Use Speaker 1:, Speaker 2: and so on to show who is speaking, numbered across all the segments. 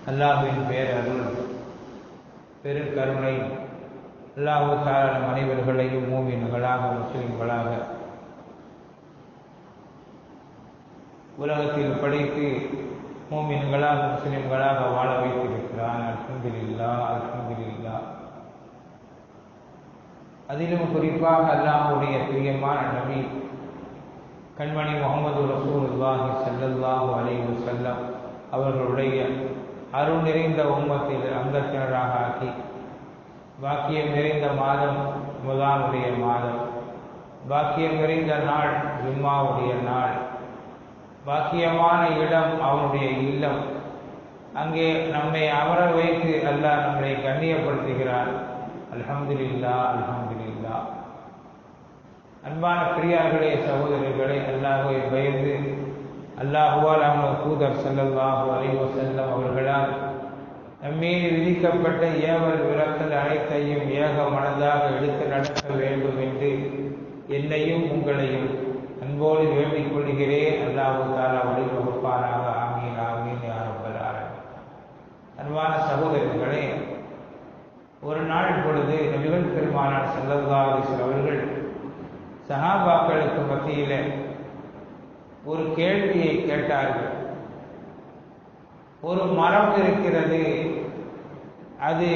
Speaker 1: அல்லாஹ்வின் பேரருள் பெருங்கருணை அல்லாஹ் தஆலா நம் அனைவர்களையும் மூமின்களாக முஸ்லிம்களாக உலகத்தில் படைத்து மூமின்களாக முஸ்லிம்களாக வாழ வைத்திருக்கிறான். அல்ஹம்துலில்லாஹ், அல்ஹம்துலில்லாஹ். அதிலும் குறிப்பாக அல்லாஹ்வுடைய பிரியமான நபி கண்மணி முஹம்மது ரசூலுல்லாஹி ஸல்லல்லாஹு அலைஹி வஸல்லம் அவர்களுடைய அருள் நிறைந்த உம்மத்தில் அங்கத்தினராக ஆக்கி, பாக்கியம் நிறைந்த மாதம் ரமதானுடைய மாதம், பாக்கியம் நிறைந்த நாள் ஜும்மாவுடைய நாள், பாக்கியமான இடம் அவனுடைய இல்லம், அங்கே நம்மை அமர வைத்து அல்லாஹ் நம்மை கண்ணியப்படுத்துகிறார். அல்ஹம்துலில்லாஹ், அல்ஹம்துலில்லாஹ். அன்பான பிரியார்களே, சகோதரர்களே, அல்லாஹ்வை பயந்து அல்லாஹுவால் அவனது தூதர் ஸல்லல்லாஹு அலைஹி வஸல்லம் அவர்களால் நம்மீது விதிக்கப்பட்ட ஏவல் விலக்கல் அனைத்தையும் ஏக மனதாக எடுத்து நடக்க வேண்டும் என்று என்னையும் உங்களையும் அன்போடு வேண்டிக் கொள்கிறேன். அல்லாஹ் தஆலா வழிவகுப்பானாக. ஆமீன், ஆமீன் யா ரப்பல் ஆலமீன். அன்பான சகோதரர்களே, ஒரு நாள் பொழுது நபிகள் பெருமானார் ஸல்லல்லாஹு அலைஹி வஸல்லம் அவர்கள் சஹாபாக்களுக்கு மத்தியில் ஒரு கேள்வியை கேட்டார்கள். ஒரு மரம் இருக்கிறது, அது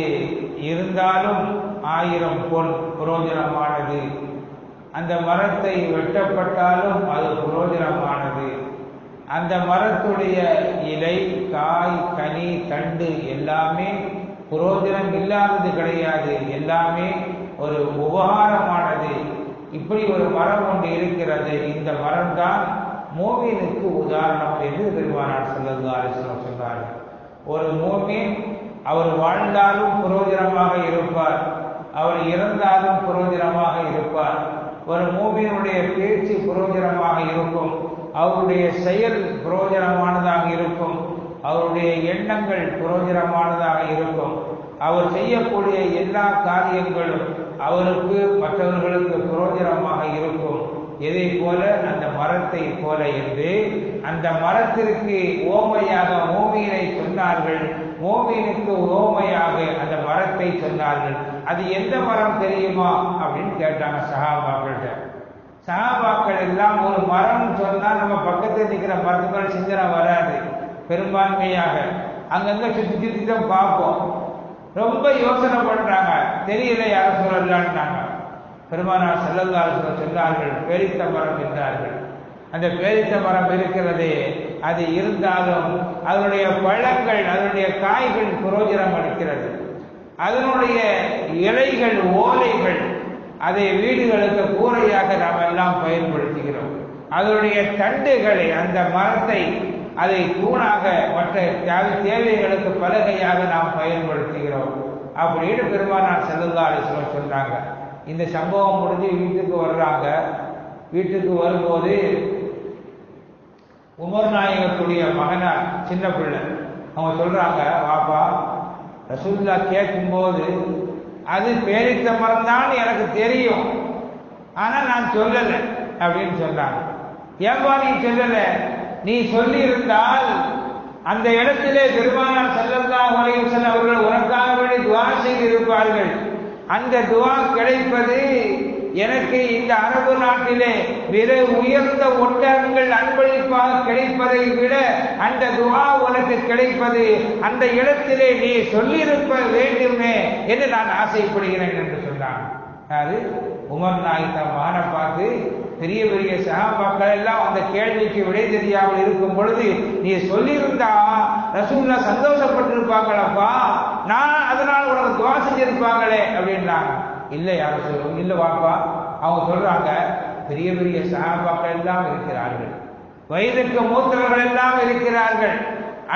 Speaker 1: இருந்தாலும் 1000 பொன் புரோஜனமானது, அந்த மரத்தை வெட்டப்பட்டாலும் அது புரோஜனமானது, அந்த மரத்துடைய இலை, காய், கனி, தண்டு எல்லாமே புரோஜனம் இல்லாதது கிடையாது, எல்லாமே ஒரு உபகாரமானது. இப்படி ஒரு மரம் ஒன்று இருக்கிறது, இந்த மரம்தான் மோமீனுக்கு உதாரணம் என்று பெருமானார் ஸல்லல்லாஹு அலைஹி வஸல்லம் சொன்னார்கள். ஒரு மோமீன் அவர் வாழ்ந்தாலும் புரோஜனமாக இருப்பார், அவர் இறந்தாலும் புரோஜனமாக இருப்பார். ஒரு மோமீனுடைய பேச்சு புரோஜனமாக இருக்கும், அவருடைய செயல் புரோஜனமானதாக இருக்கும், அவருடைய எண்ணங்கள் புரோஜனமானதாக இருக்கும், அவர் செய்யக்கூடிய எல்லா காரியங்களும் அவருக்கு மற்றவர்களுக்கு புரோஜனமாக இருக்கும். எதை போல? அந்த மரத்தை போல என்று அந்த மரத்திற்கு ஓமையாக மோமீனை சொன்னார்கள், மோமீனுக்கு ஓமையாக அந்த மரத்தை சொன்னார்கள். அது எந்த மரம் தெரியுமா அப்படின்னு கேட்டாங்க சஹாபாக்கள்கிட்ட. சஹாபாக்கள் எல்லாம் ஒரு மரம் சொன்னால் நம்ம பக்கத்தில் நிற்கிற மரத்துக்கு சிந்தனை வராது. பெரும்பான்மையாக அங்கங்க சுற்றி சுற்றி தான் பார்ப்போம். ரொம்ப யோசனை பண்றாங்க, தெரியல யாரும் சொல்லலான்னாங்க. பெருமானார் ஸல்லல்லாஹு அலைஹி வஸல்லம் சொன்னார்கள், பேரித்த மரம் என்றார்கள். அந்த பேரித்த மரம் இருக்கிறதே, அது இருந்தாலும் அதனுடைய பழங்கள், அதனுடைய காய்கள் புரோஜனம் அளிக்கிறது. அதனுடைய இலைகள், ஓலைகள், அதை வீடுகளுக்கு கூரையாக நாம் எல்லாம் பயன்படுத்துகிறோம். அதனுடைய தண்டுகளை, அந்த மரத்தை அதை தூணாக, மற்ற தேவைகளுக்கு பலகையாக நாம் பயன்படுத்துகிறோம் அப்படின்னு பெருமானார் ஸல்லல்லாஹு அலைஹி வஸல்லம் சொன்னாங்க. இந்த சம்பவம் முடிஞ்சு வீட்டுக்கு வர்றாங்க. வீட்டுக்கு வரும்போது உமர் நாயகத்துடைய மகனார், சின்ன பிள்ளை, அவங்க சொல்றாங்க, வாப்பா ரசூலுல்லாஹ் கேட்கும்போது அது பேரித்த மரம் தான் எனக்கு தெரியும், ஆனா நான் சொல்லலை அப்படின்னு சொன்னாங்க. ஏன்பா நீ சொல்லல? நீ சொல்லி இருந்தால் அந்த இடத்திலே பெருமானார் ஸல்லல்லாஹு அலைஹி வஸல்லம் அவர்கள் உனக்காக வேண்டி துஆ செய்து இருப்பார்கள். அந்த துஆ கிடைப்பது எனக்கு இந்த அரபு நாட்டிலே விலை உயர்ந்த ஒட்டகங்கள் அன்பளிப்பாக கிடைப்பதை விட அந்த துஆ உனக்கு கிடைப்பது அந்த இடத்திலே நீ சொல்லியிருக்க வேண்டுமே என்று நான் ஆசைப்படுகிறேன் என்று சொன்னான். அது உமர் நாயக மகனை பார்த்து பெரிய பெரிய சஹாபாக்கள் எல்லாம் அந்த கேள்விக்கு விடை தெரியாமல் இருக்கும் பொழுது நீ சொல்லியிருந்தா ரசூலுல்லாஹ் சந்தோஷப்பட்டிருப்பாங்களப்பா, நான் அதனால் உனக்கு துஆ செஞ்சிருப்பாங்களே அப்படின்னாங்க. இல்லை யாரும் சொல்லுவோம், இல்லை வாப்பா. அவங்க சொல்றாங்க, பெரிய பெரிய சஹாபாக்கள் எல்லாம் இருக்கிறார்கள், வயதுக்கு மூத்தவர்கள் எல்லாம் இருக்கிறார்கள்,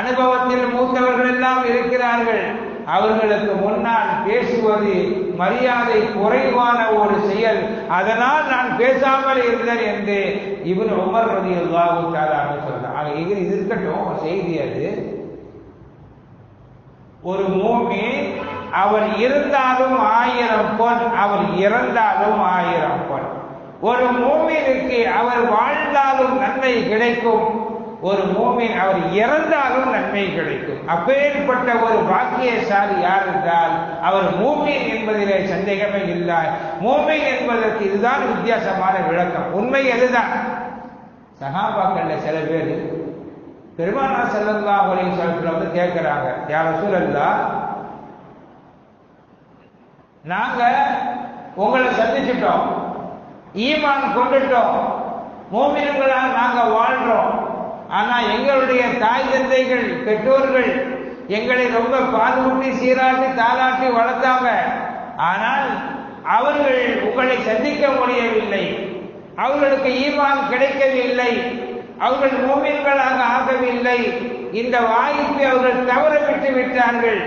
Speaker 1: அனுபவத்தில் மூத்தவர்கள் எல்லாம் இருக்கிறார்கள், அவர்களுக்கு முன்னால் பேசுவது மரியாதை குறைவான ஒரு செயல், அதனால் நான் பேசாமல் இருந்தேன் என்று இப்னு உமர் ரலியல்லாஹு தஆலா சொல்றாங்க. இது இருக்கட்டும், ஒரு செய்தி. அது ஒரு மூமின் அவர் இருந்தாலும் 1000 பொன், அவர் இறந்தாலும் 1000 பொன். ஒரு மூமினுக்கு அவர் வாழ்ந்தாலும் நன்மை கிடைக்கும், ஒரு மூமின் அவர் இறந்தாலும் நன்மை கிடைக்கும். அப்பேற்பட்ட ஒரு பாக்கியசாலி யார் என்றால் அவர் மூமின் என்பதிலே சந்தேகமே இல்லை. மூமின் என்பதற்கு இதுதான் வித்தியாசமான விளக்கம். உண்மை எதுதான். சஹாபாக்கள்ல சில பேர் பெருமானார் ஸல்லல்லாஹு அலைஹி வஸல்லம் வந்து கேட்கிறாங்க, யா ரசூலல்லாஹ், நாங்க உங்களை சந்திச்சிட்டோம், ஈமான் கொண்டுட்டோம், மூமின்களாக நாங்க வாழ்றோம். ஆனா எங்களுடைய தாய் தந்தைகள் பெற்றோர்கள் எங்களை ரொம்ப பாதுகாட்டி சீராட்டி தாளாட்டி வளர்த்தாங்க. ஆனால் அவர்கள் உங்களை சந்திக்க முடியவில்லை, அவர்களுக்கு ஈமான் கிடைக்கவில்லை, அவர்கள் மூமின்களாக ஆகவில்லை. இந்த வாய்ப்பை அவர்கள் தவற விட்டு விட்டார்கள்.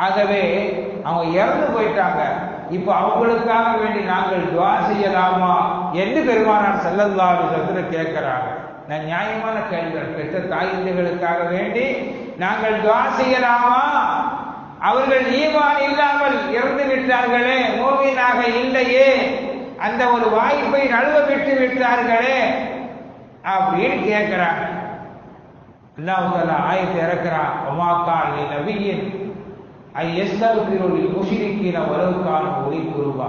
Speaker 1: ஆகவே அவங்க இறந்து போயிட்டாங்க. இப்ப அவங்களுக்காக வேண்டி நாங்கள் துஆ செய்யலாமா என்று பெருமானார் ஸல்லல்லாஹு அலைஹி வஸல்லம் கேட்கிறாங்க. நான் நியாயமான கேள்விகள். பெற்ற தாய்களுக்காக வேண்டி நாங்கள் துஆ செய்யலாமா? அவர்கள் ஈமான் இல்லாமல் இறந்து விட்டார்களே, மூமினாக இல்லையே, அந்த ஒரு வாய்ப்பை நழுவ விட்டு விட்டார்களே அப்படின்னு கேட்கிறாங்க. அல்லாஹ் தஆலா ஆயத்தை இறக்குறான், வமா கான நபியின் ஐ யஸ்தக்பிரு லில் முஷ்ரிக்கீன வலவ் கானு உலி குர்பா.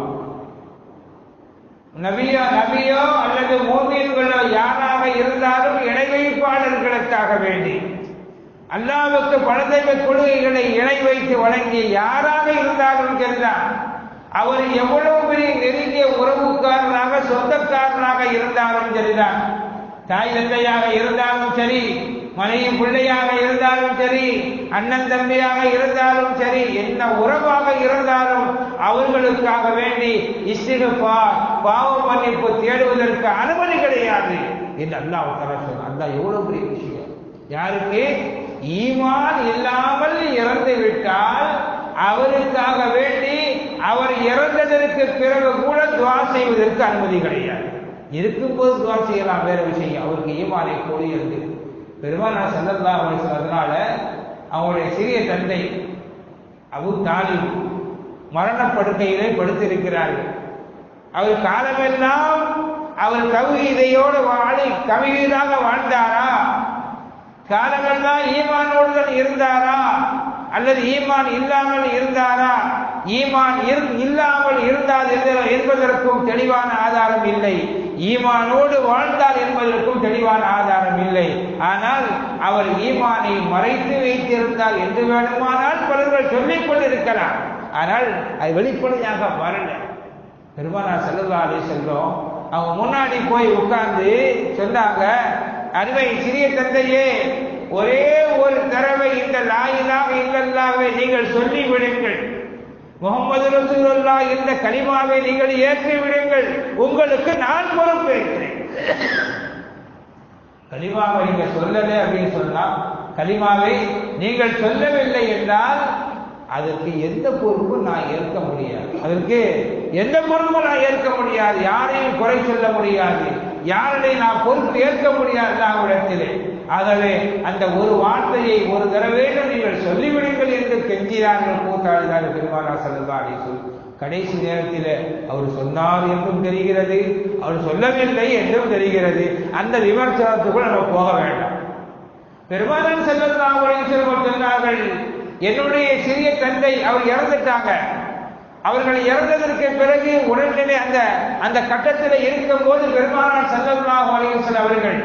Speaker 1: நபியோ அல்லது மூமின்களோ யாராக இருந்தாலும் இணை வைப்பாளர்களுக்காக வேண்டி அல்லாஹ்வுக்கு பலதெய்வ கொள்கைகளை இணை வைத்து வழங்கிய யாராக இருந்தாலும் சரிதான், அவர் எவ்வளவு பெரிய நெருங்கிய உறவுக்காரராக சொந்தக்காரராக இருந்தாலும் சரிதான், தாய் தந்தையாக இருந்தாலும் சரி, மனைவி பிள்ளையாக இருந்தாலும் சரி, அண்ணன் தம்பியாக இருந்தாலும் சரி, என்ன உறவாக இருந்தாலும் அவர்களுக்காக வேண்டி இஸ்திக்ஃபார் பாவ மன்னிப்பு தேடுவதற்கு அனுமதி கிடையாது என்று அல்லாஹ் தஆலா சொல்றான். அல்லாஹ் எவ்வளவு பெரிய விஷயம். யாருக்கு ஈமான் இல்லாமல் இறந்து விட்டால் அவருக்காக வேண்டி அவர் இறந்ததற்கு பிறகு கூட துஆ செய்வதற்கு அனுமதி கிடையாது. இருக்கும்போது துஆ செய்யலாம், வேற விஷயம். அவருக்கு ஈமானை கூடியது. பெருமானார் ஸல்லல்லாஹு அலைஹி வஸல்லம் அதனால அவருடைய சிறிய தந்தை அபூ தாலிப் மரணப்படுக்கையிலே படுத்திருக்கிறார்கள். அவர் காலமெல்லாம் அவர் தௌஹீதையோடு வாழி தௌஹீதாக வாழ்ந்தாரா, காலமெல்லாம் ஈமானோடு இருந்தாரா, அல்லது ஈமான் இல்லாமல் இருந்தாரா? ஈமான் இல்லாமல் இருந்தார் என்பதற்கும் தெளிவான ஆதாரம் இல்லை, ஈமானோடு வாழ்ந்தார் என்பதற்கும் தெளிவான ஆதாரம் இல்லை. ஆனால் அவர் ஈமானை மறைத்து வைத்திருந்தார் என்று வேண்டுமானால் பலர்கள் சொல்லிக் கொண்டிருக்கிறார். ஆனால் அது வெளிப்படையாக வரல. பெருமானார் ஸல்லல்லாஹு அலைஹி வஸல்லம் அவங்க முன்னாடி போய் உட்கார்ந்து சொன்னாங்க, அருமை சிறிய தந்தையே, ஒரே ஒரு தடவை இந்த லா இலாஹ இல்லல்லாஹ்வை நீங்கள் சொல்லி விடுங்கள், முஹம்மது ரசூலுல்லாஹ் என்ற கலிமாவை நீங்கள் ஏற்றி விடுங்கள், உங்களுக்கு நான் பொறுப்பேற்கிறேன். கலிமாவை நீங்க சொல்லலை அப்படின்னு சொன்னா, கலிமாவை நீங்கள் சொல்லவில்லை என்றால் அதற்கு எந்த பொறுப்பும் நான் ஏற்க முடியாது, அதற்கு எந்த பொறுப்பும் நான் ஏற்க முடியாது, யாரையும் குறை சொல்ல முடியாது, யாரையும் நான் பொறுப்பு ஏற்க முடியாது அல்லாஹ்விடத்திலே. ஆகவே அந்த ஒரு வார்த்தையை ஒரு தடவை நீங்கள் சொல்லிவிடுங்கள் என்று கெஞ்சினார்கள், கூத்தாடினார்கள் பெருமானார் ஸல்லல்லாஹு அலைஹி வஸல்லம். கடைசி நேரத்தில் அவர் சொன்னார் என்றும் தெரிகிறது, அவர் சொல்லவில்லை என்றும் தெரிகிறது. அந்த விமர்சனத்துக்குள் நம்ம போக வேண்டாம். பெருமானார் ஸல்லல்லாஹு அலைஹி வஸல்லம் சொன்னார்கள், என்னுடைய சிறிய தந்தை அவர் இறந்துட்டாங்க, அவர்கள் இறந்ததற்கு பிறகு உடல்நிலை அந்த கட்டத்தில் இருக்கும் போது பெருமானார் ஸல்லல்லாஹு அலைஹி வஸல்லம் அவர்கள்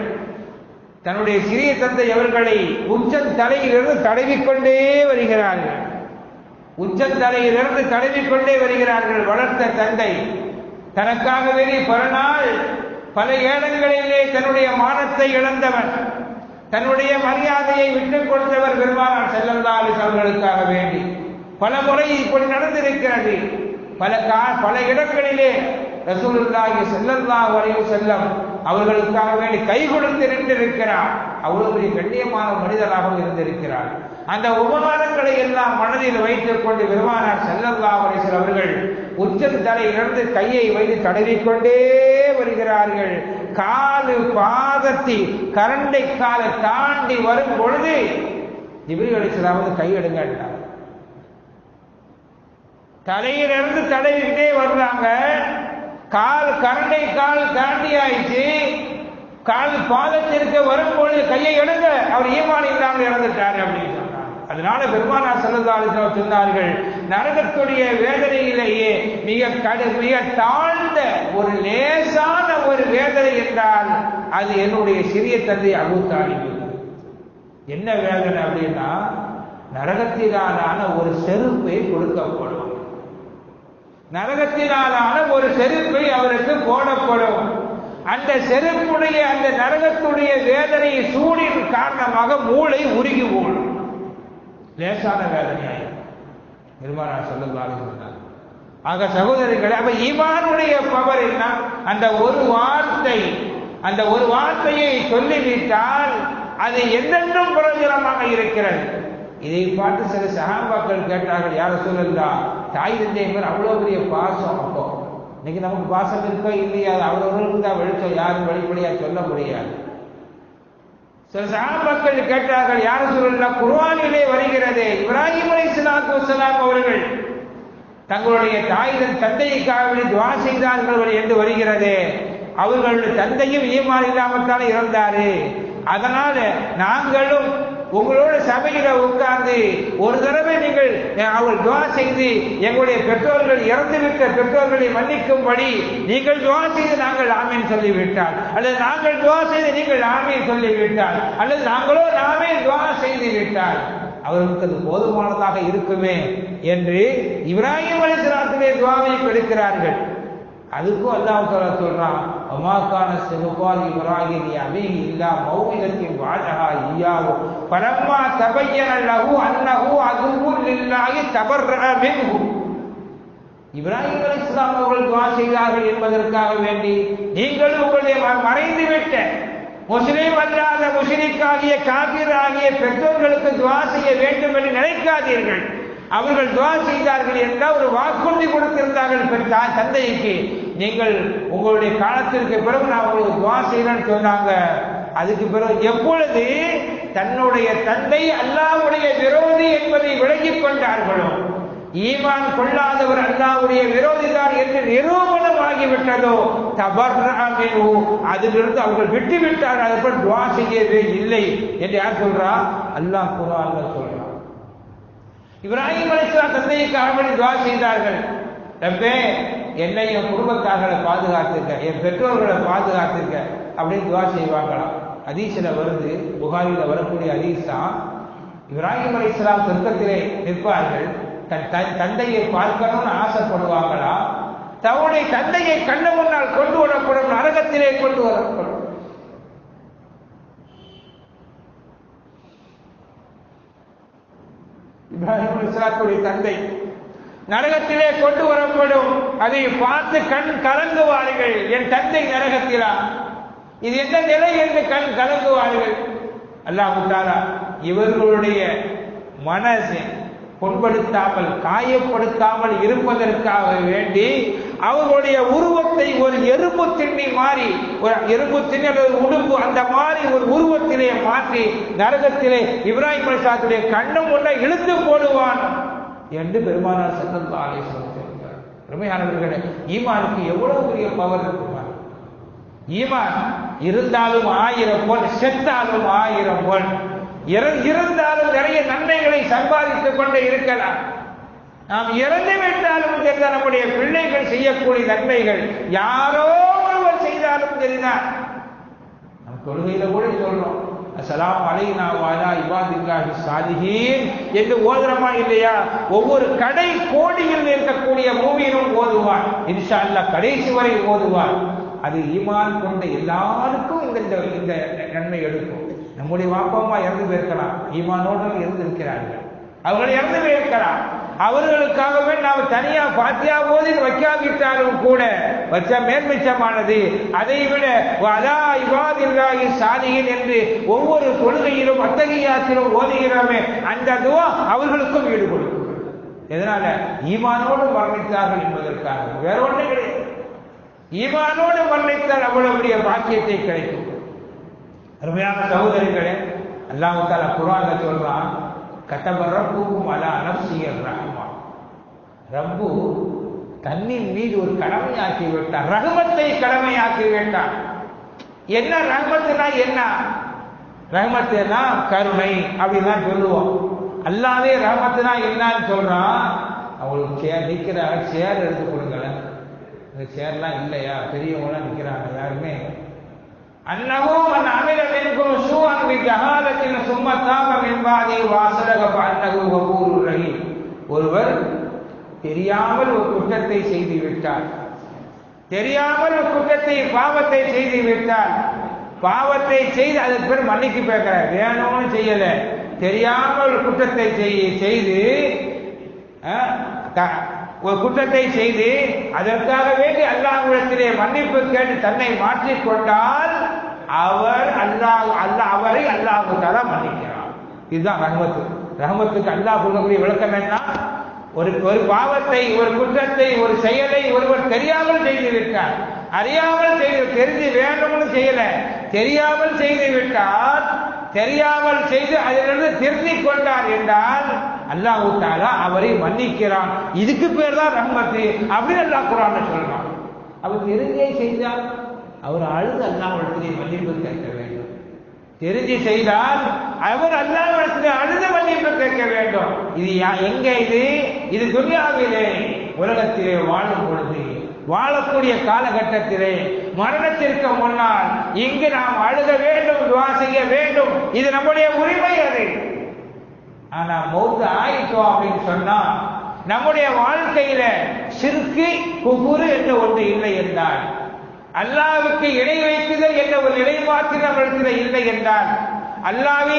Speaker 1: தன்னுடைய சிறிய தந்தை அவர்களை உச்சந்தலையிலிருந்து தடவிக்கொண்டே வருகிறார்கள், உச்சந்தலையிலிருந்து தடவிக்கொண்டே வருகிறார்கள். வளர்த்த தந்தை தனக்காக வேண்டி பல நாள் பல ஏடங்களிலே தன்னுடைய மானத்தை இழந்தவன், தன்னுடைய மரியாதையை விட்டுக் கொடுத்தவர் பெருமானார் ஸல்லல்லாஹு அலைஹி வஸல்லம் அவர்களுக்காக வேண்டி. பல முறை இப்படி நடந்திருக்கிறது. பல இடங்களிலே ரசூலுல்லாஹி ஸல்லல்லாஹு அலைஹி வஸல்லம் அவர்களுக்காக வேண்டி கை கொடுத்து நின்றிருக்கிறார். அவ்வளவு பெரிய கண்ணியமான மனிதராகவும் இருந்திருக்கிறார். அந்த உபகாரங்களை எல்லாம் மனதில் வைத்துக் கொண்டு பெருமானார் ஸல்லல்லாஹு அலைஹி வஸல்லம் அவர்கள் உச்சந்தலையிலிருந்து கையை வைத்து தடவிக்கொண்டே வருகிறார்கள். காலு பாதத்தி கரண்டை காலை தாண்டி வரும் பொழுது ஜிப்ரீல் அலைஹிஸ்ஸலாம் கை எடுங்க, தலையிலிருந்து தடவிக்கிட்டே வர்றாங்க. கரண்டை கால் தாண்டி ஆயிடுச்சு, கால் பாதத்திற்கு வரும்பொழுது கையை எடுங்க, அவர் ஈமான் இல்லாமல் இறந்துட்டாரு அப்படின்னு சொன்னார். அதனால பெருமானார் ஸல்லல்லாஹு அலைஹி வஸல்லம் சொன்னார்கள், நரகத்துடைய வேதனையிலேயே மிக தாழ்ந்த ஒரு லேசான ஒரு வேதனை என்றால் அது என்னுடைய சிறிய தந்தை அபூ தாலிப். என்ன வேதனை அப்படின்னா, நரகத்தினாலான ஒரு செருப்பை கொடுக்கப்படும், நரகத்தினாலான ஒரு செருப்பை அவருக்கு போடப்படும். அந்த செருப்புடைய அந்த நரகத்துடைய வேதனை சூடின் காரணமாக மூளை உருகி ஓடும். லேசான வேதனையாயிரும். பெருமானார் ஸல்லல்லாஹு அலைஹி வஸல்லம். ஆக சகோதரர்களே, அப்ப ஈமானுடைய பவர் என்ன? அந்த ஒரு வார்த்தை, அந்த ஒரு வார்த்தையை சொல்லிவிட்டால் அது எந்தென்றும் பிரயோஜனமாக இருக்கிறது. இதை பார்த்து சில சஹாபாக்கள் கேட்டார்கள், யார் ரசூலல்லாஹ், தாய் தந்தை மேல் அவ்வளவு பெரிய பாசம். அப்போ இன்னைக்கு நமக்கு பாசம் இருக்கோ இல்லையா, அவரவர்களுக்கு தான் வெளிச்சம், யாரும் வெளிப்படையா சொல்ல முடியாது. சில சஹாபாக்கள் கேட்டார்கள், யார் ரசூலல்லாஹ், குர்ஆனிலே வருகிறது, இப்ராஹிம் அலைஹிஸ்ஸலாத்து வஸ்ஸலாம் அவர்கள் தங்களுடைய தாய் தந்தைக்காக துஆ செய்தார்கள் என்று வருகிறது. அவர்களுடைய தந்தையும் ஈமான் இல்லாமல் தானே இறந்தாரு. அதனால நாங்களும் உங்களோட சபையில உட்கார்ந்து ஒரு தடவை நீங்கள் அவள் துஆ செய்து எங்களுடைய பெற்றோர்கள் இறந்துவிட்ட பெற்றோர்களை மன்னிக்கும்படி நீங்கள் துஆ செய்து நாங்கள் ஆமீன் சொல்லிவிட்டால், அல்லது நாங்கள் துஆ செய்து நீங்கள் ஆமீன் சொல்லிவிட்டால், அல்லது நாங்களோ நாமே துஆ செய்து விட்டால் அவர்களுக்கு அது போதுமானதாக இருக்குமே என்று இப்ராஹிம் அலைஹிஸ்ஸலாத்துடைய துஆவை எடுக்கிறார்கள். அதுக்கும் அல்லாஹ் தஆலா சொல்றான், வமாகான இஸ்திக்பார் இப்ராஹிம் அபீஹி இல்லா மௌஇதத்தின் வஅதஹா இய்யாஹு ஃபலம்மா தபய்யன லஹு அன்னஹு அதுவ்வுன் லில்லாஹி தபர்ரஅ மின்ஹு. இப்ராஹிம் அலைஹிஸ்ஸலாம் அவர்கள் துஆ செய்தார்கள் என்பதற்காக வேண்டி நீங்கள் உங்களுடைய மறைந்துவிட்ட முஸ்லிம் அல்லாத முஷ்ரிக்காகிய காபிர் ஆகிய பெற்றோர்களுக்கு துஆ செய்ய வேண்டும் என்று நினைக்காதீர்கள். அவர்கள் துஆ செய்தார்கள் என்றால் ஒரு வாக்குறுதி கொடுத்திருந்தார்கள் தந்தைக்கு, நீங்கள் உங்களுடைய காலத்திற்கு பிறகு நான் உங்களுக்கு துஆ செய்யறேன்னு சொன்னாங்க. அதுக்கு பிறகு எப்பொழுது தன்னுடைய தந்தை அல்லாஹ்வுடைய விரோதி என்பதை விளங்கிக் கொண்டார்களோ, ஈமான் கொள்ளாதவர் அல்லாஹ்வுடைய விரோதிதான் என்று நிரூபணம் ஆகிவிட்டதோ, தபர்ரஅ மின்ஹு, அதிலிருந்து அவர்கள் விட்டுவிட்டார்கள், அதற்கு துஆ செய்யவே இல்லை என்று யார் சொல்றா? அல்லாஹ் குர்ஆன்ல சொல்றான். இப்ராஹிம் அலைஹிஸ்ஸலாம் தந்தைக்காக வேண்டி துஆ செய்தார்கள், ரப்பே என்னை என் குடும்பத்தார்களை பாதுகாத்துக்க, என் பெற்றோர்களை பாதுகாத்துக்க அப்படின்னு துஆ செய்வாங்களாம். ஹதீஸ்ல வருது, புகாரில வரக்கூடிய ஹதீஸ் தான். இப்ராஹிம் அலைஹிஸ்ஸலாம் சொர்க்கத்திலே நிற்பார்கள், தன் தந்தையை பார்க்கணும்னு ஆசைப்படுவாங்களா, தன்னுடைய தந்தையை கண்ணு முன்னால் கொண்டு வரப்படும், நரகத்திலே கொண்டு வரப்படும். இப்ராஹிம் அலைஹிஸ்ஸலாத்துடைய தந்தை நரகத்திலே கொண்டு வரப்படும். அதை பார்த்து கண் கலங்குவார்கள், என் தந்தை நரகத்திலா, இது எந்த நிலை என்று கண் கலங்குவார்கள். அல்லாஹ் தஆலா இவர்களுடைய மனசை புண்படுத்தாமல் காயப்படுத்தாமல் இருப்பதற்காக வேண்டி அவர்களுடைய உருவத்தை ஒரு எறும்பு திண்ணி மாறி, ஒரு எறும்பு திண்ணி உடும்பு அந்த மாதிரி ஒரு உருவத்திலே மாற்றி நரகத்திலே இப்ராஹிம் அலைஹிஸ்ஸலாத்துடைய கண்ணு முன்ன இழுத்து போடுவான் என்று பெருமானார் ஸல்லல்லாஹு அலைஹி வஸல்லம் சொல்கிறார். பெருமையானவர்களே, ஈமானுக்கு எவ்வளவு பெரிய பவர் இருக்குமா! ஈமான் இருந்தாலும் 1000 பொன், செத்தாலும் 1000 பொன், இருந்தாலும் நிறைய நன்மைகளை சம்பாதித்துக் கொண்டே இருக்கலாம். நாம் இறந்து விட்டாலும் சரிதான், நம்முடைய பிள்ளைகள் செய்யக்கூடிய நன்மைகள் யாரோ ஒருவர் செய்தாலும் சரிதான். நம் கொள்கையில கூட சொல்றோம், அஸ்ஸலாமு அலைனா வ அலா இபாதில்லாஹி ஸாலிஹீன் என்று ஓதுறமா இல்லையா? ஒவ்வொரு கடை கோடியில் இருக்கக்கூடிய மூமினும் ஓதுவார், இன்ஷா அல்லாஹ் கடைசி வரை ஓதுவார். அது ஈமான் கொண்ட எல்லாருக்கும் இந்த நன்மை எடுக்கும். நம்முடைய வாப்பா அம்மா இறந்து போயிருக்கலாம், ஈமானோடு இருந்திருக்கிறார்கள், அவர்கள் இறந்து போயிருக்கலாம். அவர்களுக்காகவே நாம் தனியா பாத்தியா ஓதி வைக்காவிட்டாலும் கூட வச்ச மேன்மிச்சமானது. அதை விட அலா இபாதில்லாஹி ஸாலிஹீன் என்று ஒவ்வொரு தொழுகையிலும் அத்தஹியாத்திலும் ஓதுகிறோமே, அந்த துஆ அவர்களுக்கும் ஈடு கொடுக்கும். எதனால? ஈமானோடு மரணித்தார்கள் என்பதற்காக, வேற ஒன்று கிடையாது. ஈமானோடு மரணித்தால் அவ்வளவு பெரிய பாக்கியத்தை கிடைக்கும். அருமையான சகோதரிகளே, அல்லாஹ் தஆலா குர்ஆன்ல சொல்றான், கதப ரப்புக்கும் அலா நஃப்ஸிஹி ரஹ்மா. ரப்பு தன்னின் மீது ஒரு கடமையாக்கி விட்டார், ரஹ்மத்தை கடமையாக்கி விட்டார். என்ன ரஹ்மத்துனா என்ன? ரஹ்மத்துனா கருணை அப்படின்னு தான் சொல்லுவோம். அல்லாவே ரஹ்மத்துனா என்னன்னு சொல்றான். அவங்களுக்கு சேர் நிற்கிறாங்க, சேர் எடுத்து கொடுங்களேன். அந்த சேர்லாம் இல்லையா? பெரியவங்களாம் நிற்கிறாங்க யாருமே. அன்னஹு மன் அமில மின்கும் ஸூஅன் பிஜஹாலத்தின் சும்ம தாப மின் பாதி வஸலக ஃபஅன்னஹு கஃபூருர் ரஹீம். ஒருவர் தெரியாமல் ஒரு குற்றத்தை செய்து விட்டார், தெரியாமல் ஒரு குற்றத்தை பாவத்தை செய்து விட்டார். பாவத்தை செய்து அதற்கு பேர் மன்னிப்பு கேட்கிறார். வேணும்னு செய்யல, தெரியாமல் ஒரு குற்றத்தை செய்து ஒரு குற்றத்தை செய்து அதற்காக வேண்டி அல்லாஹ்விடத்திலே மன்னிப்பு கேட்டு தன்னை மாற்றிக் கொண்டால் அவர் அவரை அல்லாஹ் தஆலா மன்னிக்கிறார். இதுதான் ரஹ்மத்து. ரஹ்மத்துக்கு அல்லாஹ் சொல்லக்கூடிய விளக்கம் என்ன? ஒரு பாவத்தை, ஒரு குற்றத்தை, ஒரு செயலை ஒருவர் தெரியாமல் செய்து விட்டார், அறியாமல் செய்து, தெரிஞ்சு வேண்டும்னு செய்யல, தெரியாமல் செய்து விட்டால், தெரியாமல் செய்து அதிலிருந்து திருத்திக் கொண்டார் என்றால் அல்லாஹ் தஆலா அவரை மன்னிக்கிறான். இதுக்கு பேர் தான் ரஹ்மத்து அப்படின்னு அல்லாஹ் குர்ஆன்ல சொல்றான். அவர் தெரிஞ்சே செய்தால் அவர் அழுது அல்லாஹ்விடத்திலே மன்னிப்பு கேட்க வேண்டும். தெரிஞ்சு செய்தால் அவர் அல்லாஹ்விடத்திலே அழுது மன்னிப்பு கேட்க வேண்டும். இது எங்க? இது துன்யாவிலே, உலகத்திலே வாழும் பொழுது, வாழக்கூடிய காலகட்டத்திலே, மரணத்திற்கு முன்னால் இங்கு நாம் அழுக வேண்டும், துஆ செய்ய வேண்டும். இது நம்முடைய உரிமை. அது ஆனா மௌத் ஆயிட்டோம் அப்படின்னு சொன்னா நம்முடைய வாழ்க்கையில ஷிர்கு, குஃபுர் என்று ஒன்று இல்லை என்றால், அல்லாஹ்வுக்கு இணை வைக்குதல் என்ற ஒரு நிலை மாத்திரம் நம்மிடத்தில் இல்லை என்றால், அல்லாஹ்வை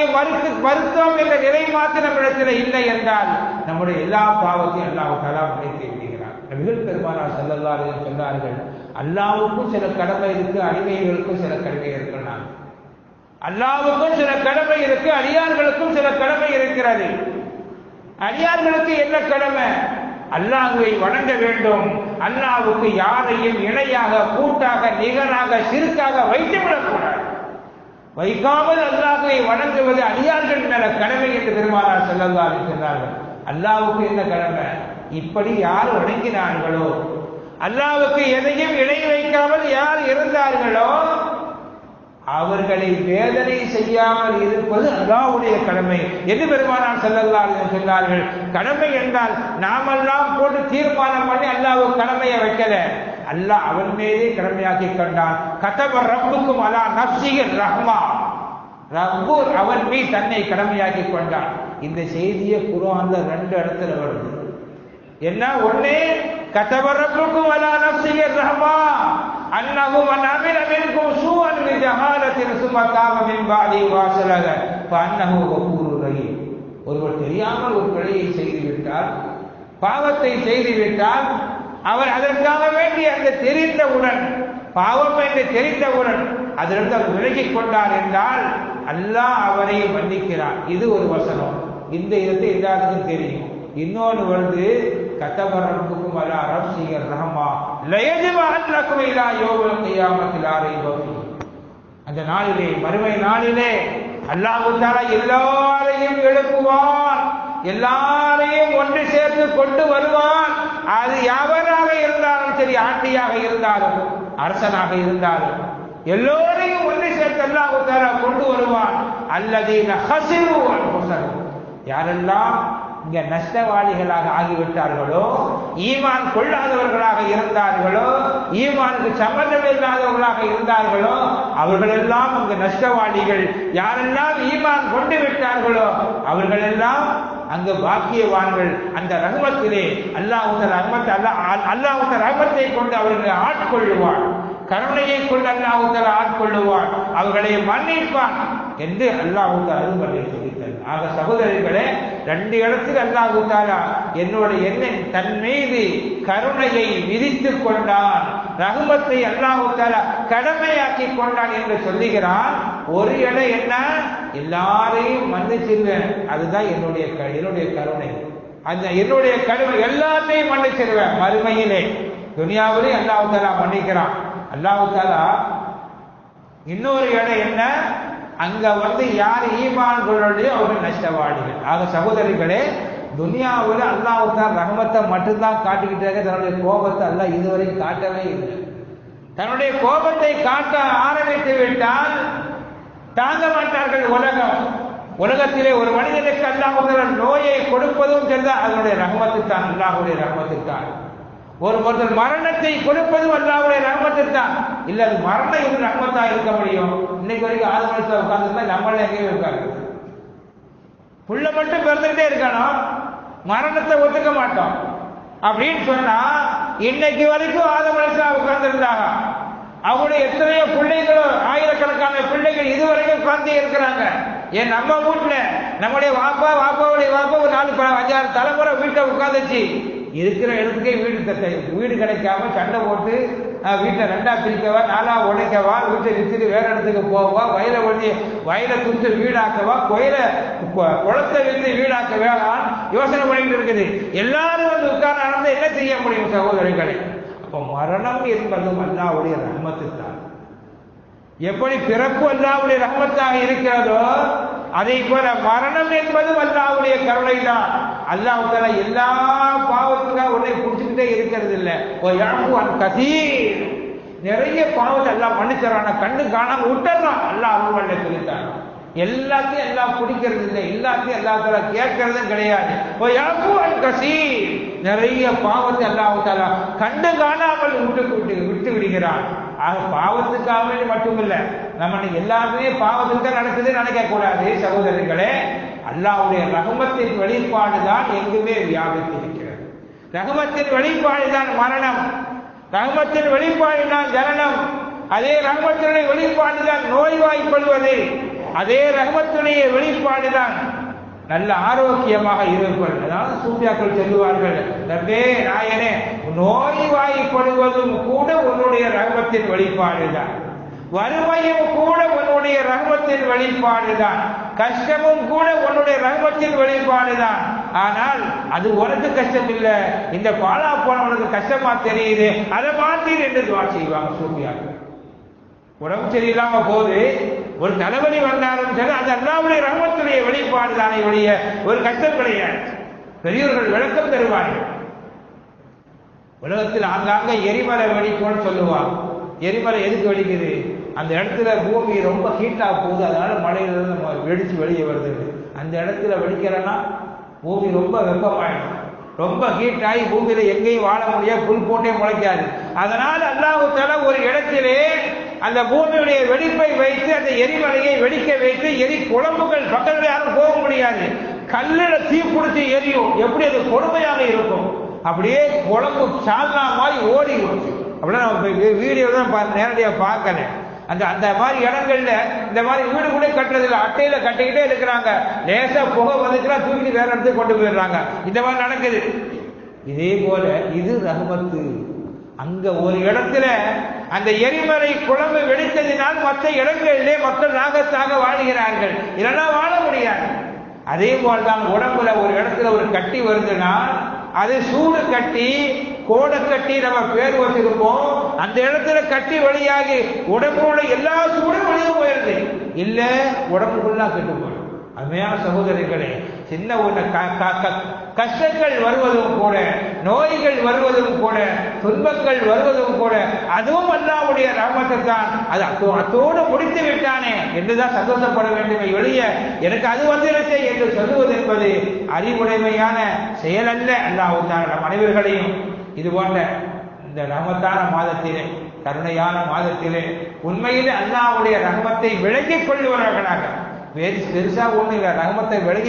Speaker 1: மறுத்தோம் என்ற நிலை மாத்திரம் நம்மிடத்தில் இல்லை என்றால் நம்முடைய எல்லா பாவத்தையும் அல்லாஹ் தஆலா மன்னித்து விடுகிறார். நபிகள் பெருமானார் ஸல்லல்லாஹு அலைஹி வஸல்லம் சொன்னார்கள், அல்லாஹ்வுக்கும் சில கடமை இருக்கு, அடிமைகளுக்கும் சில கடமை இருக்கிறான். அல்லாஹ்வுக்கும் சில கடமை இருக்கு, அடியார்களுக்கும் சில கடமை இருக்கிறது. அடியார்களுக்கு என்ன கடமை? அல்லாஹ்வை வணங்க வேண்டும். அல்லாஹ்வுக்கு யாரையும் இணையாக, கூட்டாக, நிகராக, சிறுக்காக வைத்துவிடக்கூடாது. வைக்காமல் அல்லாஹ்வை வணங்குவது அடியார்கள் மேல கடமை என்று பெருமானார் ஸல்லல்லாஹு அலைஹி வஸல்லம் சொன்னார்கள். அல்லாஹ்வுக்கு என்ன கடமை? இப்படி யார் வணங்கினார்களோ, அல்லாஹ்வுக்கு எதையும் இணை வைக்காமல் யார் இருந்தார்களோ அவர்களை வேதனை செய்யாமல் இருப்பது அல்லாஹ்வுடைய கடமை என்று பெருமானார் ஸல்லல்லாஹு அலைஹி வஸல்லம் சொன்னார்கள். கடமை என்றால் நாமெல்லாம் போட்டு தீர்மானம் பண்ணி அல்லாஹ்வுக்கு கடமையை வைக்கல. அல்லாஹ் அவன் மீதே கடமையாக்கி கொண்டான். கதப ரப்புக்கும் அலா நஃப்ஸிஹி ரஹ்மா. ரப்பு அவன் மீது தன்னை கடமையாக்கி கொண்டான். இந்த செய்தியை குர்ஆன்ல 2 இடத்துல வருது. என்ன? ஒண்ணு, கதப ரப்புக்கும் அலா நஃப்ஸிஹி ரஹ்மா அன்னஹு மன் அமில மின்கும் ஸூஅன் பிஜஹாலத்தின் சும்ம தாப மின் பாதி வஸலக ஃபஅன்னஹு கஃபூருர் ரஹீம். ஒருவர் தெரியாமல் ஒரு பிழையை செய்து விட்டால், பாவத்தை செய்து விட்டால், அவர் அதற்காக வேண்டி அந்த தெரிந்தவுடன், பாவம் என்று தெரிந்தவுடன் அதிலிருந்து அவர் விலகிக் கொண்டார் என்றால் அல்லாஹ் அவரை மன்னிக்கிறான். இது ஒரு வசனம். இந்த இடத்தை எல்லாருக்கும் தெரியும். இன்னொன்று வருது, கதப ரப்புக்கும் அலா நஃப்ஸிஹி ரஹ்மா லயஜ்மஅன்னக்கும் இலா யௌமில் கியாமத்தி லா ரைப ஃபீஹ். அந்த நாளிலே, மறுமை நாளிலே அல்லாஹ் தஆலா எல்லாரையும் எழுப்புவான், எல்லாரையும் ஒன்று சேர்த்து கொண்டு வருவான். அது எவராக இருந்தாலும் சரி, ஆண்டியாக இருந்தாலும் அரசனாக இருந்தாலும் எல்லோரையும் ஒன்று சேர்த்து அல்லாஹ் தஆலா கொண்டு வருவான். அல்லதீன ஹஸிரு அன்ஃபுஸஹும். யாரெல்லாம் இங்க நஷ்டவாளிகளாக ஆகிவிட்டார்களோ, ஈமான் கொள்ளாதவர்களாக இருந்தார்களோ, ஈமானுக்கு சம்பந்தம் இல்லாதவர்களாக இருந்தார்களோ அவர்களெல்லாம் அங்கு நஷ்டவாளிகள். யாரெல்லாம் ஈமான் கொண்டு விட்டார்களோ அவர்களெல்லாம் அங்கு பாக்கியவான்கள். அந்த ரஹ்மத்திலே அல்லாஹ் ரஹ்மத்தை கொண்டு அவர்களை ஆட்கொள்ளுவான், கருணையை கொண்டு அல்லாஹ் தஆலா ஆட்கொள்ளுவான், அவர்களை மன்னிப்பான் என்று அல்லாஹ் அருள்மறை சொல்லித்தார். ஆக சகோதரர்களே, 2 இடத்தில் அல்லாஹ் தஆலா தன் மீது கருணையை விதித்துக் கொண்டான், ரஹ்மத்தை அல்லாஹ் தஆலா கடமையாக்கி கொண்டான் என்று சொல்லுகிறான். ஒரு இடம் என்ன? எல்லாரையும் மன்னிச்சிருவேன், அதுதான் என்னுடைய கருணை. அந்த என்னுடைய கருணை எல்லாத்தையும் மன்னிச்சிருவேன். மறுமையிலே, துனியாவிலே அல்லாஹ் தஆலா மன்னிக்கிறான். அல்லாஹ் தஆலா இன்னொரு இடம் என்ன? அங்க யார் ஈமான் கொள்ளலையோ அவர்கள் நஷ்டவாளிகள். ஆக சகோதரிகளே, துனியாவில் அல்லாஹ் ரஹ்மத்தை மட்டும்தான் காட்டிக்கிட்டாங்க, தன்னுடைய கோபத்தை அல்லாஹ் இதுவரையும் காட்டவே இல்லை. தன்னுடைய கோபத்தை காட்ட ஆரம்பித்து விட்டால் தாங்க மாட்டார்கள். உலகத்திலே ஒரு மனிதனுக்கு அல்லாஹ் நோயை கொடுப்பதும் சரிதான், அதனுடைய ரஹ்மத்துத்தான், அல்லாஹ்வுடைய ரஹ்மத்துத்தான். ஒருத்தர் மரணத்தை கொடுப்பதும் அல்லாஹ்வுடைய ரஹ்மத்துத்தான். இல்ல அது மரணம் எப்படி ரஹ்மத்தா இருக்க முடியும்? இன்னைக்கு வரைக்கும் 6 மணிக்கு உட்கார்ந்துருந்தா நம்மள எங்கேயும் இருக்காரு. புள்ள மட்டும் பிறந்துகிட்டே இருக்கணும், மரணத்தை ஒத்துக்க மாட்டோம் அப்படின்னு சொன்னா இன்னைக்கு வரைக்கும் 6 மணிக்கு உட்கார்ந்துருந்தாங்க. அவங்களுடைய எத்தனையோ பிள்ளைகளோ ஆயிரக்கணக்கான பிள்ளைகள் இதுவரைக்கும் உட்கார்ந்தே இருக்கிறாங்க. ஏன் நம்ம வீட்டுல நம்முடைய வாப்பாவுடைய வாப்பா ஒரு 4-5-6 தலைமுறை வீட்டை உட்காந்துச்சு. இருக்கிற இடத்துக்கே வீடு கிடைக்காம சண்டை போட்டு வீட்டை 2ஆ பிரிக்கவா, 4ஆ உடைக்கவா, வீட்டை வித்துட்டு வேற இடத்துக்கு போவா, வயலை துத்து வீடாக்கவா, குளத்தை வித்து வீடாக்கவா யோசனை பண்ணிட்டு இருக்குது. எல்லாரும் வந்து உட்கார்ந்து நடந்து என்ன செய்ய முடியும் சகோதரர்களே? அப்ப மரணம் என்பதும் அல்லாஹ்வுடைய ரஹ்மத்து தான். எப்படி பிறப்பு அல்லாஹ்வுடைய ரஹ்மத்தாக இருக்கிறதோ அதை போல மரணம் என்பதும் அல்லாஹ்வுடைய கருணை தான். அல்லாஹ் தஆலா எல்லா பாவத்துக்காக உன்னை பிடிச்சிக்கிட்டே இருக்கிறது இல்லை. நிறைய பாவத்தை எல்லாம் மன்னிச்சறான, கண்டு காணாம விட்டுறான். அல்லாஹ் அருள்வல்ல சொல்லிட்டான். எல்லாத்தையும் எல்லாம் பிடிக்கிறது இல்லை, எல்லாத்தையும் அல்லாஹ் தஆலா கேட்கறதும் கிடையாது. நிறைய பாவத்தை அல்லாஹ் தஆலா கண்டு காணாமல் விட்டு விடுகிறான். ஆக பாவத்துக்காக மட்டுமில்ல, நம்ம எல்லாருமே பாவத்துக்கு தான் நடக்குது நினைக்க கூடாது சகோதரர்களே. அல்லாஹ்வுடைய ரஹ்மத்தின் வெளிப்பாடுதான் எங்குமே வியாபித்திருக்கிறது. ரஹ்மத்தின் வெளிப்பாடுதான் மரணம், ரஹ்மத்தின் வெளிப்பாடுதான் ஜனனம், அதே ரஹ்மத்தினுடைய வெளிப்பாடுதான் நோய்வாய்ப்படுவது, அதே ரஹ்மத்தினுடைய வெளிப்பாடுதான் நல்ல ஆரோக்கியமாக இருப்பது. அதாவது சூஃபியாக்கள் சொல்லுவார்கள், ரப்பே நாயனே நோய்வாய்ப்படுவதும் கூட உன்னுடைய ரஹ்மத்தின் வெளிப்பாடுதான், வறுமையும் கூட உன்னுடைய ரஹ்மத்தின் வெளிப்பாடுதான், கஷ்டமும் கூட உன்னுடைய ரஹ்மத்தின் வெளிப்பாடுதான். ஆனால் அது உனக்கு கஷ்டம் இல்லை, இந்த பாலா போனவனுக்கு கஷ்டமா தெரியுது, அதை மாத்தீர் என்று துவா செய்வாங்க சூஃபியாக்கள். உடம்பு சரியில்லாம போது ஒரு தலைவலி வந்தாலும் சரி, அது அல்லாஹ்வுடைய ரஹ்மத்துடைய வெளிப்பாடு தானே ஒழிய ஒரு கஷ்டம் கிடையாது. பெரியவர்கள் விளக்கம் தருவார்கள். உலகத்தில் ஆங்காங்க எரிமலை வெடிக்கும்னு சொல்லுவாங்க. எரிமலை எதுக்கு வெடிக்குது? அந்த இடத்துல பூமி ரொம்ப ஹீட்டா போகுது, அதனால மலையிலிருந்து வெடிச்சு வெளியே வருது. அந்த இடத்துல வெடிக்கிறன்னா பூமி ரொம்ப வெப்பமாயிடும், ரொம்ப ஹீட் ஆகி பூமியில எங்கேயும் வாழ முடியாது, புல் போட்டே முளைக்காது. அதனால் அல்லாஹ் தஆலா ஒரு இடத்திலே அந்த பூமியுடைய வெடிப்பை வைத்து அந்த எரிமலையை வெடிக்க வைத்து எரி குழம்புகள் பக்கத்தில் யாரும் போக முடியாது, கல்லில தீ பிடிச்சி எரியும். எப்படி அது கொடுமையாக இருக்கும்? அப்படியே குழம்பு சால்னா மாதிரி ஓடி இருக்கும். அப்படின்னா நம்ம வீடியோ தான் நேரடியாக பார்க்கல. அந்த மாதிரி இடங்கள்ல இந்த மாதிரி வீடு கூட கட்டுறதில்ல, அட்டையில கட்டிக்கிட்டே இருக்கிறாங்க. லேசா புகை வந்துச்சுன்னா தூக்கிட்டு வேற இடத்துக்கு கொண்டு போயிடுறாங்க. இந்த மாதிரி நடக்குது. இதே போல இது ரஹ்மத்து. அங்க ஒரு இடத்துல அந்த எரிமலை குழம்பு வெடித்ததினால் மற்ற இடங்களிலே மக்கள் நாகத்தாக வாழ்கிறார்கள், இல்லைன்னா வாழ முடியாது. அதே போல்தான் உடம்புல ஒரு இடத்துல ஒரு கட்டி வருதுன்னா அது சூடு கட்டி, கோடை கட்டி நம்ம பேர் வச்சிருப்போம். அந்த இடத்துல கட்டி வழியாகி உடம்புல எல்லா சூடும் வெளியே போயிருது, இல்ல உடம்புக்குள்ளா கெட்டு போயிடும். அருமையான சகோதரிகளே, சின்ன ஒரு கஷ்டங்கள் வருவதும் கூட, நோய்கள் வருவதும் கூட, துன்பங்கள் வருவதும் கூட அதுவும் அல்லாஹ்வுடைய ரஹ்மத்து தான். அது அத்தோடு முடித்து விட்டானே என்றுதான் சந்தோஷப்பட வேண்டுமே வெளிய எனக்கு அது வந்துருச்சே என்று சொல்லுவது என்பது அறிவுடைமையான செயல் அல்ல. அல்லாஹ் நம் அனைவர்களையும் இது போன்ற இந்த ரஹ்மத்தான மாதத்திலே, கருணையான மாதத்திலே உண்மையிலே அல்லாஹ்வுடைய ரஹ்மத்தை விளங்கிக் கொள்ளுவர்களாக, பெருசா ஒண்ணு இல்லை, ரஹ்மத்தை விளங்கி